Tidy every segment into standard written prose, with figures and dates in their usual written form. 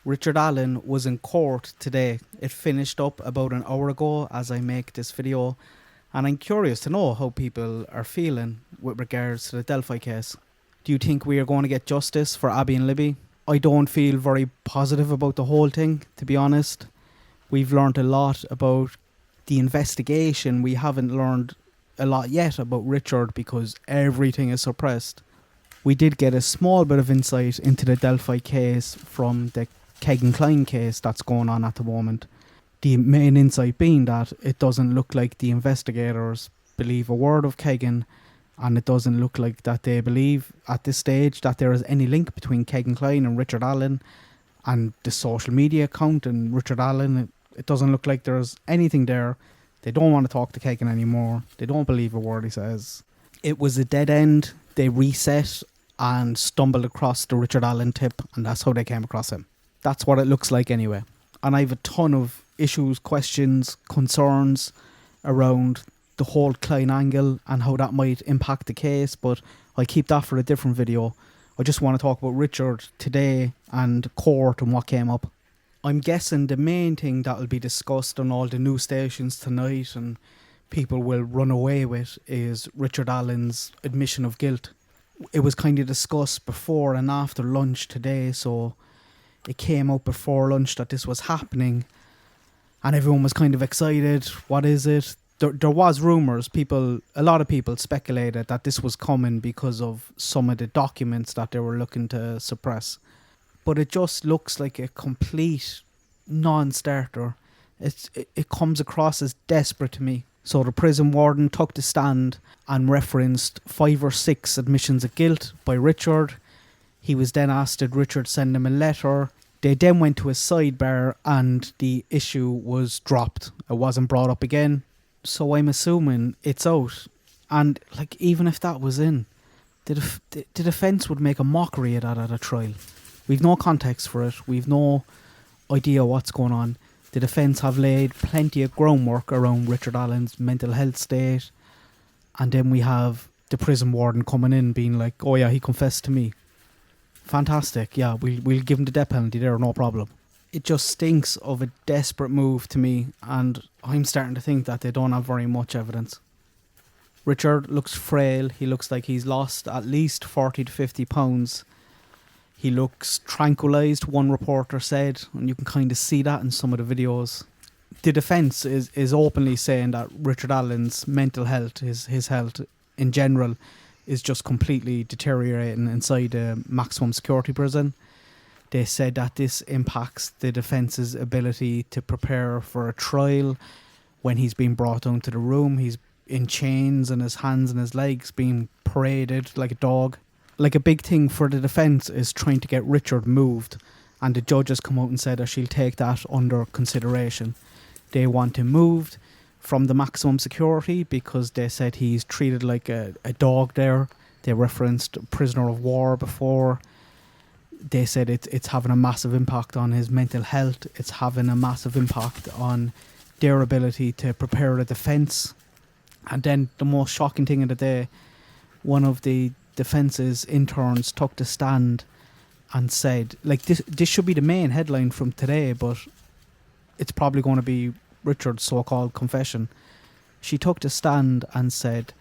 Richard Allen was in court today. It finished up about an hour ago as I make this video, and I'm curious to know how people are feeling with regards to the Delphi case. Do you think we are going to get justice for Abby and Libby? I don't feel very positive about the whole thing, to be honest. We've learned a lot about the investigation. We haven't learned a lot yet about Richard because everything is suppressed. We did get a small bit of insight into the Delphi case from the Kegan Klein case that's going on at the moment. The main insight being that it doesn't look like the investigators believe a word of Kegan, and it doesn't look like that they believe at this stage that there is any link between Kegan Klein and Richard Allen and the social media account and Richard Allen. It doesn't look like there's anything there. They don't want to talk to Kegan anymore. They don't believe a word he says. It was a dead end. They reset and stumbled across the Richard Allen tip, and that's how they came across him. That's what it looks like anyway. And I have a ton of issues, questions, concerns around the whole Klein angle and how that might impact the case, but I'll keep that for a different video. I just want to talk about Richard today and court and what came up. I'm guessing the main thing that will be discussed on all the news stations tonight and people will run away with is Richard Allen's admission of guilt. It was kind of discussed before and after lunch today, so it came out before lunch that this was happening and everyone was kind of excited. What is it? There was rumours. A lot of people speculated that this was coming because of some of the documents that they were looking to suppress. But it just looks like a complete non-starter. It comes across as desperate to me. So the prison warden took the stand and referenced 5 or 6 admissions of guilt by Richard. He was then asked did Richard send him a letter. They then went to a sidebar and the issue was dropped. It wasn't brought up again. So I'm assuming it's out. And like, even if that was in, the defence would make a mockery of that at a trial. We've no context for it. We've no idea what's going on. The defence have laid plenty of groundwork around Richard Allen's mental health state. And then we have the prison warden coming in being like, oh yeah, he confessed to me. Fantastic. Yeah, we'll give him the death penalty there, no problem. It just stinks of a desperate move to me, and I'm starting to think that they don't have very much evidence. Richard looks frail. He looks like he's lost at least 40 to 50 pounds. He looks tranquilised, one reporter said, and you can kind of see that in some of the videos. The defence is openly saying that Richard Allen's mental health, his health in general, is just completely deteriorating inside a maximum security prison. They said that this impacts the defence's ability to prepare for a trial. When he's being brought down to the room, he's in chains and his hands and his legs being paraded like a dog. Like, a big thing for the defence is trying to get Richard moved, and the judge has come out and said that she'll take that under consideration. They want him moved from the maximum security because they said he's treated like a dog there. They referenced prisoner of war before. They said it's having a massive impact on his mental health. It's having a massive impact on their ability to prepare a defence. And then the most shocking thing of the day, one of the defence's interns took the stand and said, like, this should be the main headline from today, but it's probably going to be Richard's so-called confession. She took the stand and said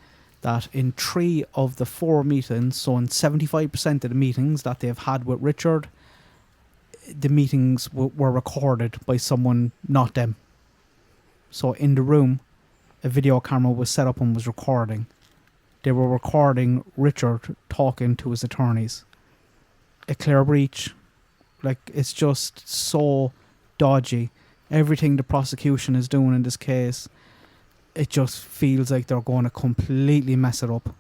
that in 3 of the 4 meetings, so in 75% of the meetings that they've had with Richard, the meetings were recorded by someone, not them. So in the room, a video camera was set up and was recording. They were recording Richard talking to his attorneys. A clear breach. Like, it's just so dodgy. Everything the prosecution is doing in this case, it just feels like they're going to completely mess it up.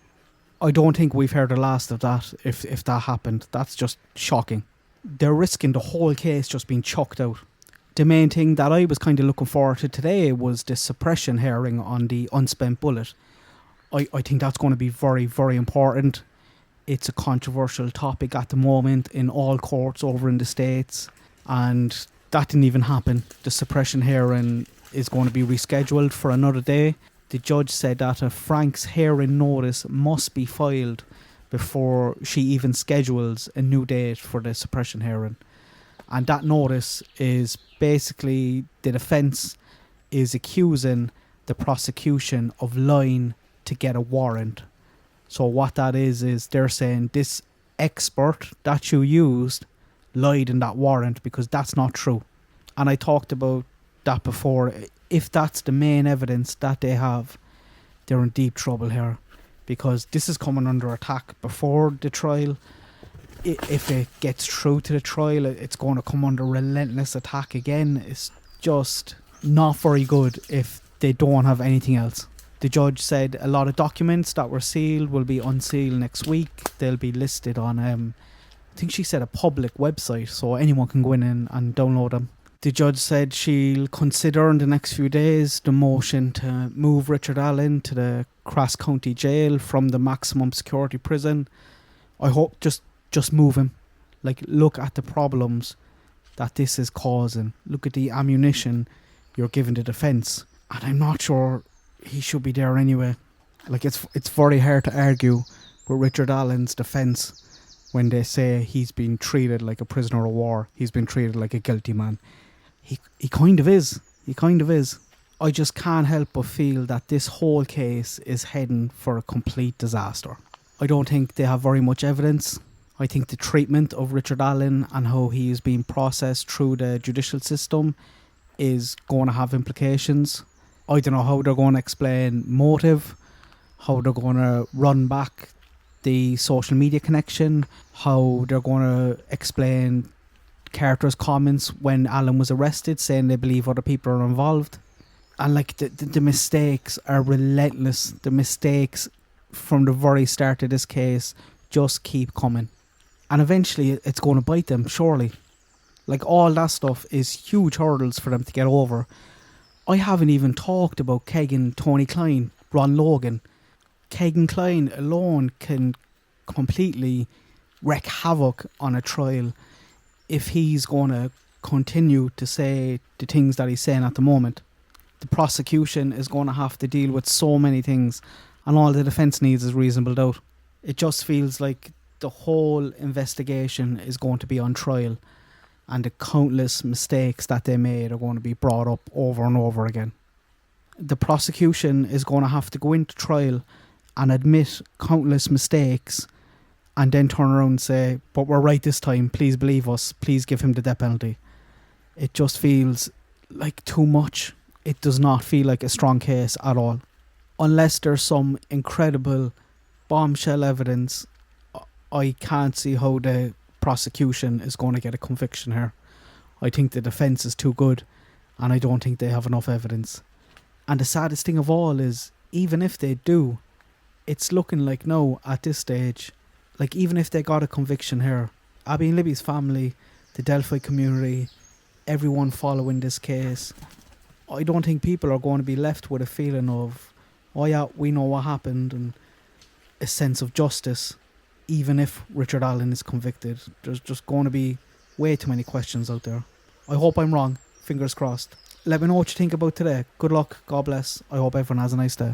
I don't think we've heard the last of that if that happened. That's just shocking. They're risking the whole case just being chucked out. The main thing that I was kind of looking forward to today was the suppression hearing on the unspent bullet. I think that's going to be very, very important. It's a controversial topic at the moment in all courts over in the States, and that didn't even happen. The suppression hearing is going to be rescheduled for another day. The judge said that a Frank's hearing notice must be filed before she even schedules a new date for the suppression hearing. And that notice is basically the defence is accusing the prosecution of lying to get a warrant. So what that is they're saying this expert that you used lied in that warrant because that's not true. And I talked about that before. If that's the main evidence that they have, they're in deep trouble here, because this is coming under attack before the trial. If it gets through to the trial, it's going to come under relentless attack again. It's just not very good if they don't have anything else. The judge said a lot of documents that were sealed will be unsealed next week. They'll be listed on, I think she said, a public website, so anyone can go in and download them. The judge said she'll consider in the next few days the motion to move Richard Allen to the Cross County Jail from the maximum security prison. I hope just move him. Like, look at the problems that this is causing. Look at the ammunition you're giving the defence. And I'm not sure he should be there anyway. Like, it's very hard to argue with Richard Allen's defence when they say he's been treated like a prisoner of war. He's been treated like a guilty man. He kind of is. He kind of is. I just can't help but feel that this whole case is heading for a complete disaster. I don't think they have very much evidence. I think the treatment of Richard Allen and how he is being processed through the judicial system is going to have implications. I don't know how they're going to explain motive, how they're going to run back the social media connection, how they're going to explain Carter's comments when Allen was arrested, saying they believe other people are involved. And like the mistakes are relentless. The mistakes from the very start of this case just keep coming. And eventually it's going to bite them, surely. Like, all that stuff is huge hurdles for them to get over. I haven't even talked about Kegan, Tony Klein, Ron Logan. Kegan Klein alone can completely wreak havoc on a trial if he's going to continue to say the things that he's saying at the moment. The prosecution is going to have to deal with so many things, and all the defence needs is reasonable doubt. It just feels like the whole investigation is going to be on trial, and the countless mistakes that they made are going to be brought up over and over again. The prosecution is going to have to go into trial and admit countless mistakes, and then turn around and say, but we're right this time, please believe us, please give him the death penalty. It just feels like too much. It does not feel like a strong case at all. Unless there's some incredible bombshell evidence, I can't see how the prosecution is going to get a conviction here. I think the defence is too good, and I don't think they have enough evidence. And the saddest thing of all is, even if they do, it's looking like no, at this stage, like even if they got a conviction here, Abby and Libby's family, the Delphi community, everyone following this case, I don't think people are going to be left with a feeling of, oh yeah, we know what happened, and a sense of justice. Even if Richard Allen is convicted, there's just going to be way too many questions out there. I hope I'm wrong. Fingers crossed. Let me know what you think about today. Good luck. God bless. I hope everyone has a nice day.